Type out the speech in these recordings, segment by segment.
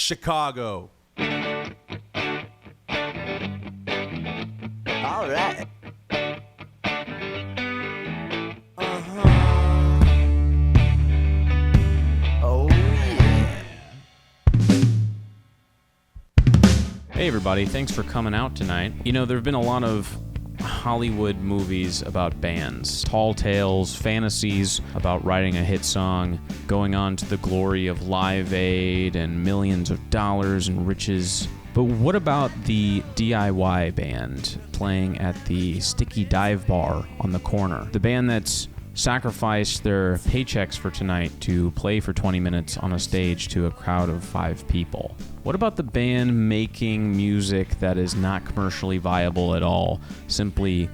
Chicago. All right. Oh, yeah. Hey everybody, thanks for coming out tonight. You know, there have been a lot of Hollywood movies about bands. Tall tales, fantasies about writing a hit song, going on to the glory of Live Aid and millions of dollars and riches. But what about the DIY band playing at the Sticky Dive Bar on the corner? The band that's sacrificed their paychecks for tonight to play for 20 minutes on a stage to a crowd of 5 people. What about the band making music that is not commercially viable at all, simply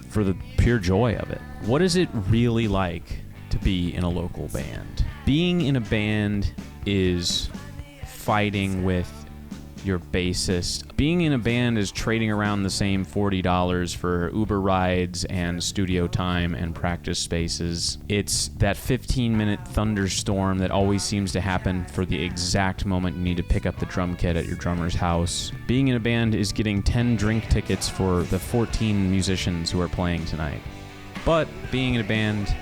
for the pure joy of it? What is it really like to be in a local band? Being in a band is fighting with your bassist. Being in a band is trading around the same $40 for Uber rides and studio time and practice spaces. It's that 15-minute thunderstorm that always seems to happen for the exact moment you need to pick up the drum kit at your drummer's house. Being in a band is getting 10 drink tickets for the 14 musicians who are playing tonight. But being in a band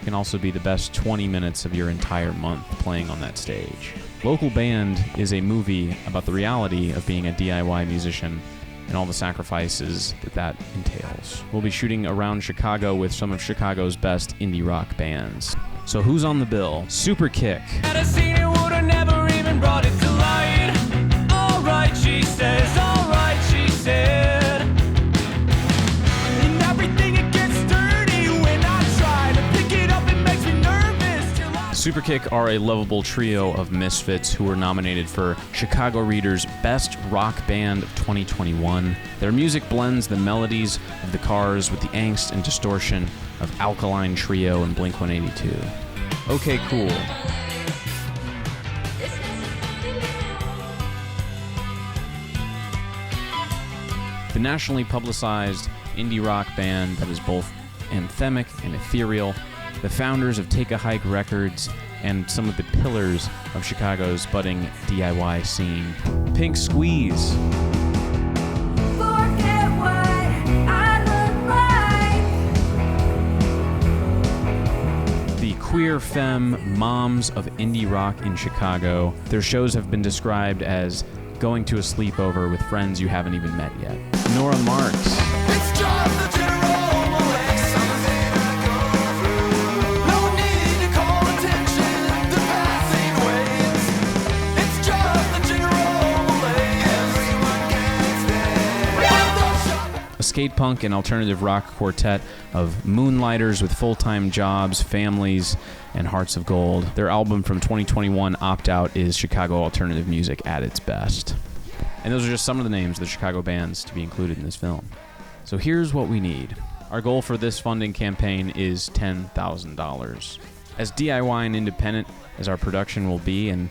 can also be the best 20 minutes of your entire month playing on that stage. Local Band is a movie about the reality of being a DIY musician and all the sacrifices that entails. We'll be shooting around Chicago with some of Chicago's best indie rock bands. So who's on the bill? Superkick. Had I seen it, would've never even brought it to light. All right, she says, all right, she said. And everything, it gets dirty when I try to pick it up, it makes me nervous till I... Superkick are a lovable trio of misfits who were nominated for Chicago Reader's Best Rock Band of 2021. Their music blends the melodies of the Cars with the angst and distortion of Alkaline Trio and Blink-182. Okay, cool. The nationally publicized indie rock band that is both anthemic and ethereal, the founders of Take a Hike Records, and some of the pillars of Chicago's budding DIY scene. Pink Squeeze. Forget what I look like. The queer femme moms of indie rock in Chicago. Their shows have been described as going to a sleepover with friends you haven't even met yet. Nora Marks. It's just the general malaise. No need to call attention to passing waves. It's just the general malaise. Everyone gets there. A skate punk and alternative rock quartet of moonlighters with full-time jobs, families, and hearts of gold. Their album from 2021, Opt Out, is Chicago alternative music at its best. And those are just some of the names of the Chicago bands to be included in this film. So here's what we need. Our goal for this funding campaign is $10,000. As DIY and independent as our production will be, and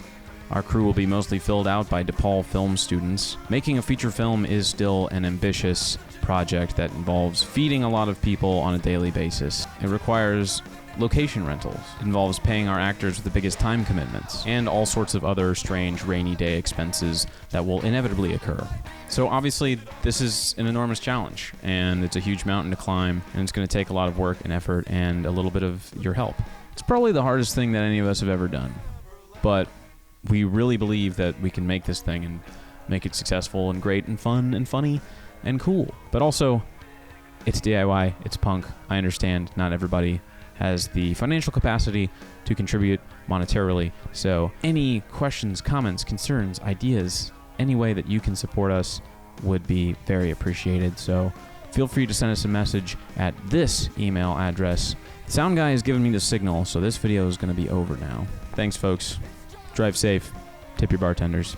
our crew will be mostly filled out by DePaul film students, making a feature film is still an ambitious project that involves feeding a lot of people on a daily basis. It requires location rentals. It involves paying our actors with the biggest time commitments, and all sorts of other strange rainy day expenses that will inevitably occur. So obviously, this is an enormous challenge, and it's a huge mountain to climb, and it's going to take a lot of work and effort and a little bit of your help. It's probably the hardest thing that any of us have ever done, but we really believe that we can make this thing and make it successful and great and fun and funny and cool. But also, it's DIY, it's punk. I understand not everybody has the financial capacity to contribute monetarily. So any questions, comments, concerns, ideas, any way that you can support us would be very appreciated. So feel free to send us a message at this email address. The sound guy has given me the signal, so this video is going to be over now. Thanks, folks. Drive safe. Tip your bartenders.